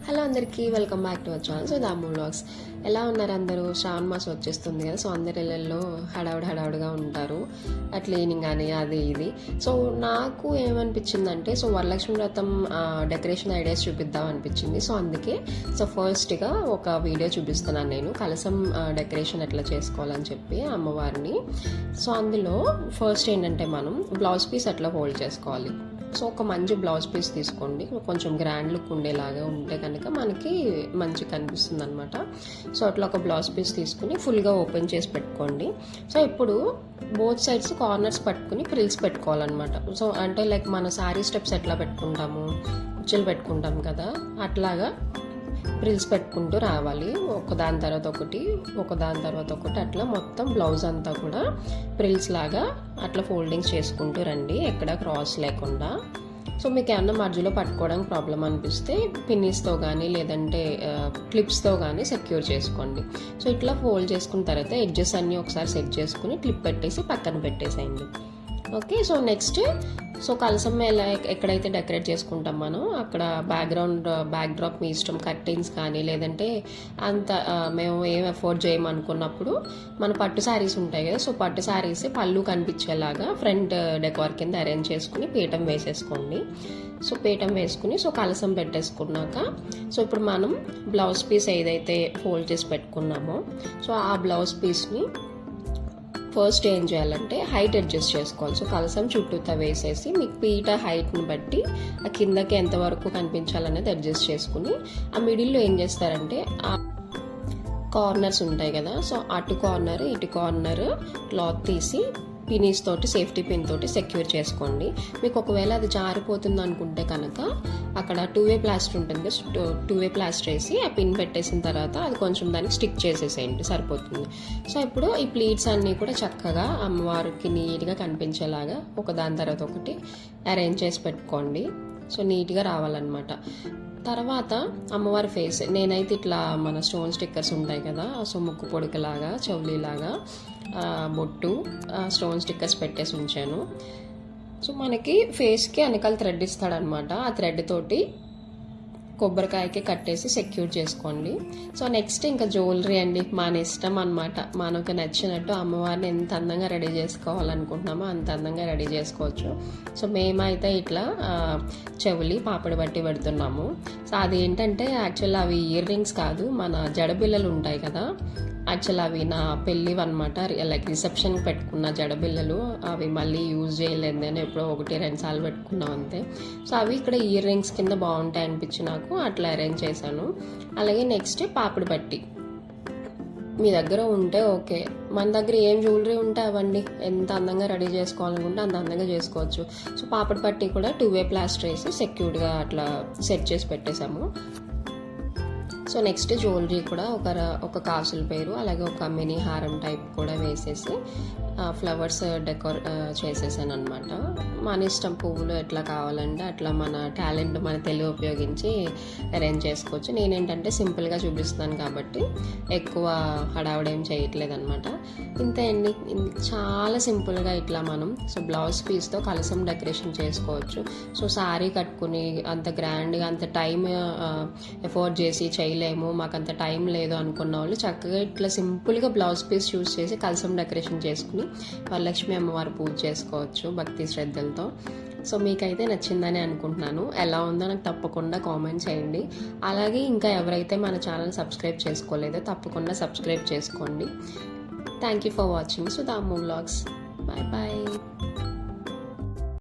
Hello అందరికీ welcome back to our channel. So Damu vlogs. ఎలా ఉన్నారు అందరూ? శ్రావణ మాసం వచ్చేస్తుంది కదా, సో అందరి ఇళ్ళల్లో హడావుడిగా ఉంటారు, క్లీనింగ్ అని అది ఇది. సో నాకు ఏమనిపించిందంటే, సో వరలక్ష్మి వ్రతం డెకరేషన్ ఐడియాస్ చూపిద్దాం అనిపించింది. సో అందుకే ఫస్ట్గా ఒక వీడియో చూపిస్తున్నాను నేను, కలసం డెకరేషన్ ఎట్లా చేసుకోవాలని చెప్పి అమ్మవారిని. సో అందులో ఫస్ట్ ఏంటంటే, మనం బ్లౌజ్ పీస్ ఎట్లా హోల్డ్ చేసుకోవాలి. సో ఒక మంచి బ్లౌజ్ పీస్ తీసుకోండి, కొంచెం గ్రాండ్ లుక్ ఉండేలాగా ఉంటే కనుక మనకి మంచి కనిపిస్తుంది అనమాట. సో అట్లా ఒక బ్లౌజ్ పీస్ తీసుకుని ఫుల్గా ఓపెన్ చేసి పెట్టుకోండి. సో ఇప్పుడు బోత్ సైడ్స్ కార్నర్స్ పట్టుకుని ప్రిల్స్ పెట్టుకోవాలన్నమాట. సో అంటే లైక్ మన శారీ స్టెప్స్ ఎట్లా పెట్టుకుంటాము, కుచ్చులు పెట్టుకుంటాం కదా, అట్లాగా ప్రిల్స్ పెట్టుకుంటూ రావాలి. ఒకదాని తర్వాత ఒకటి అట్లా మొత్తం బ్లౌజ్ అంతా కూడా ప్రిల్స్ లాగా అట్లా ఫోల్డింగ్స్ చేసుకుంటూ రండి, ఎక్కడ క్రాస్ లేకుండా. సో మీకు ఏమన్నా మధ్యలో పట్టుకోవడానికి ప్రాబ్లం అనిపిస్తే పిన్నీస్తో కానీ లేదంటే క్లిప్స్తో కానీ సెక్యూర్ చేసుకోండి. సో ఇట్లా ఫోల్డ్ చేసుకున్న తర్వాత ఎడ్జెస్ అన్నీ ఒకసారి సెట్ చేసుకుని క్లిప్ పెట్టేసి పక్కన పెట్టేసేయండి. ఓకే. సో నెక్స్ట్ కలసం ఎలా ఎక్కడైతే డెకరేట్ చేసుకుంటాం మనం అక్కడ బ్యాక్ డ్రాప్ మీ ఇష్టం, కర్టెన్స్ కానీ లేదంటే అంత మేము ఏం ఎఫోర్డ్ చేయమనుకున్నప్పుడు మన పట్టు శారీస్ ఉంటాయి కదా, సో పట్టు శారీస్ పళ్ళు కనిపించేలాగా ఫ్రంట్ డెకార్ కింద అరేంజ్ చేసుకుని పీఠం వేసేసుకోండి. సో పీఠం వేసుకుని కలసం పెట్టేసుకున్నాక ఇప్పుడు మనం బ్లౌజ్ పీస్ ఏదైతే ఫోల్డ్ చేసి పెట్టుకున్నామో సో ఆ బ్లౌజ్ పీస్ని ఫస్ట్ ఏం చేయాలంటే హైట్ అడ్జస్ట్ చేసుకోవాలి. సో కలసం చుట్టూతా వేసేసి మీకు పీట హైట్ని బట్టి ఆ కిందకి ఎంతవరకు కనిపించాలనేది అడ్జస్ట్ చేసుకుని ఆ మిడిల్లో ఏం చేస్తారంటే ఆ కార్నర్స్ ఉంటాయి కదా, సో అటు కార్నర్ ఇటు కార్నర్ క్లాత్ తీసి పినీస్ తోటి సేఫ్టీ పిన్ తోటి సెక్యూర్ చేసుకోండి. మీకు ఒకవేళ అది జారిపోతుంది అనుకుంటే కనుక అక్కడ 2-way ప్లాస్టర్ ఉంటుంది, 2-way ప్లాస్టర్ వేసి ఆ పిన్ పెట్టేసిన తర్వాత అది కొంచెం దానికి స్టిక్ చేసేసేయండి, సరిపోతుంది. సో ఇప్పుడు ఈ ప్లీట్స్ అన్నీ కూడా చక్కగా అమ్మవారికి నీట్గా కనిపించేలాగా ఒకదాని తర్వాత ఒకటి అరేంజ్ చేసి పెట్టుకోండి. సో నీట్గా రావాలన్నమాట. తర్వాత అమ్మవారి ఫేస్ నేనైతే ఇట్లా మన స్టోన్ స్టిక్కర్స్ ఉంటాయి కదా, సో ముక్కు పొడికలాగా చెవులీలాగా బొట్టు స్టోన్ స్టిక్కర్స్ పెట్టేసి ఉంచాను. సో మనకి ఫేస్కి వెనకాల థ్రెడ్ ఇస్తాడనమాట, ఆ థ్రెడ్ తోటి కొబ్బరికాయకి కట్టేసి సెక్యూర్ చేసుకోండి. సో నెక్స్ట్ ఇంకా జ్యువెలరీ అండి, మన ఇష్టం అనమాట. మనకు నచ్చినట్టు అమ్మవారిని ఎంత అందంగా రెడీ చేసుకోవాలనుకుంటున్నామో అంత అందంగా రెడీ చేసుకోవచ్చు. సో మేమైతే ఇట్లా చెవులి పాపడి బట్టి పెడుతున్నాము. సో అది ఏంటంటే యాక్చువల్ అవి ఇయర్ రింగ్స్ కాదు, మన జడబిల్లలు ఉంటాయి కదా, యాక్చువల్ అవి నా పెళ్ళివి అనమాట. లైక్ రిసెప్షన్కి పెట్టుకున్న జడబిల్లలు, అవి మళ్ళీ యూజ్ చేయలేదు, నేను ఎప్పుడో 1-2 సార్లు పెట్టుకున్నాం అంతే. సో అవి ఇక్కడ ఇయర్ రింగ్స్ కింద బాగుంటాయి అనిపించి నాకు అట్లా అరేంజ్ చేశాను. అలాగే నెక్స్ట్ పాపిడి బట్టి మీ దగ్గర ఉంటే ఓకే, మన దగ్గర ఏం జ్యువెలరీ ఉంటే అవండి, ఎంత అందంగా రెడీ చేసుకోవాలనుకుంటే అంత అందంగా చేసుకోవచ్చు. సో పాపిడి పట్టి కూడా 2-way ప్లాస్టర్ వేసి సెక్యూర్డ్గా అట్లా సెట్ చేసి పెట్టేశాము. సో నెక్స్ట్ జ్యువెలరీ కూడా ఒక కాసుల పేరు అలాగే ఒక మినీ హారం టైప్ కూడా వేసేసి ఫ్లవర్స్ డెకోర్ చేసేసాను అనమాట. మన ఇష్టం, పువ్వులు ఎట్లా కావాలంటే అట్లా మన టాలెంట్ మన తెలివి ఉపయోగించి అరేంజ్ చేసుకోవచ్చు. నేనేంటంటే సింపుల్గా చూపిస్తున్నాను కాబట్టి ఎక్కువ హడావుడేం చేయట్లేదు అనమాట. ఇంతే అండి, చాలా సింపుల్గా ఇట్లా మనం బ్లౌజ్ పీస్తో కలసం డెకరేషన్ చేసుకోవచ్చు. సో శారీ కట్టుకుని అంత గ్రాండ్గా అంత టైం ఎఫోర్డ్ చేసి చేయలేము, మాకు అంత టైం లేదు అనుకున్న వాళ్ళు చక్కగా ఇట్లా సింపుల్గా బ్లౌజ్ పీస్ యూస్ చేసి కలసం డెకరేషన్ చేసుకుని వరలక్ష్మి అమ్మవారు పూజ చేసుకోవచ్చు భక్తి శ్రద్ధలతో. సో మీకైతే నచ్చిందని అనుకుంటున్నాను. ఎలా ఉందో నాకు తప్పకుండా కామెంట్ చేయండి. అలాగే ఇంకా ఎవరైతే మన ఛానల్ సబ్స్క్రైబ్ చేసుకోలేదో తప్పకుండా సబ్స్క్రైబ్ చేసుకోండి. Thank you for watching Damu vlogs. Bye bye.